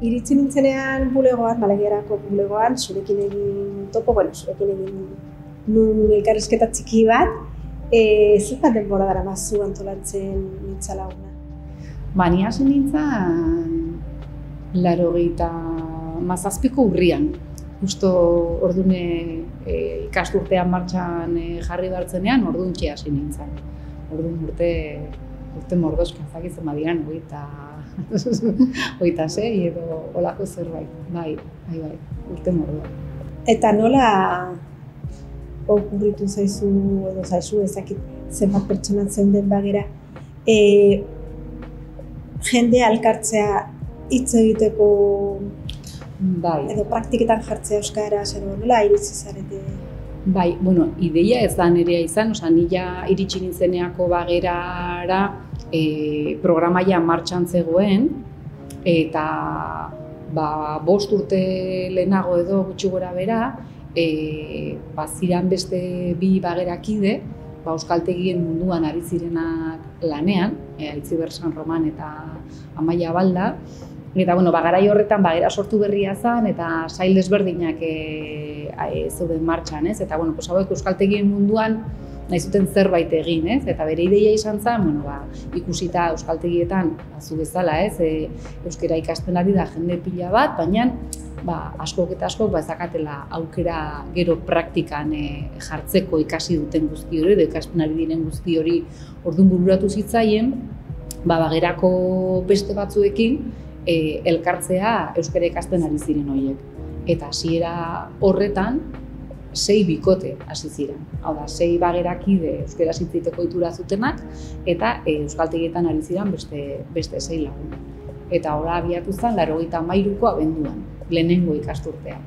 iritsi nintzenean bulegoan, Balaguerako bulegoan, zurekin egin topo, zurekin egin nun elkarrizketa txiki bat, zenbat denbora daramazu antolatzen Mintza Laguna? Ni hasi nintzen 87ko urrian. Justo ordune ikasturtean martxan jarri bartzenean, orduntxe hasi nintzen. Ordun urte mordoska, zakitzen badiran, 26 edo olako zerbait. Bai, urte mordoa. Eta nola okurritu zaizu edo zaizu ezakit zenbat pertsona zeuden bagera, jende alkartzea hitz egiteko edo praktiketan jartzea euskaraz edo nola iritsi zarete? Bai, ideia ez da nerea izan, ni ja iritsi nintzeneako bagerara programaia martxan zegoen eta 5 urte lehenago edo gutxi gora bera ziren beste 2 bagerakide euskaltegien munduan ari zirenak lanean, Aitziber San Roman eta Amaia Balda. Eta garai horretan bagera sortu berria zen eta sail desberdinak zeuden martxan, ez? Eta hauek euskaltegien munduan nahi zuten zerbait egin, ez? Eta bere ideia izan zen, ikusita euskaltegietan zu bezala, ez? Euskara ikasten ari da jende pila bat, baina askok eta askok ez dakatela aukera gero praktikan jartzeko ikasi duten guzti hori, edo ikasten ari diren guzti hori orduan bururatu zitzaien, bagerako beste batzuekin elkartzea euskara ikasten ari ziren horiek. Eta hasiera horretan 6 bikote hasi ziren. Hau da, 6 bagerakide euskara hitz egiteko ohitura zutenak eta euskaltegietan ari ziren beste 6 lagun. Eta hori abiatu zen 93ko abenduan, lehenengo ikasturtean.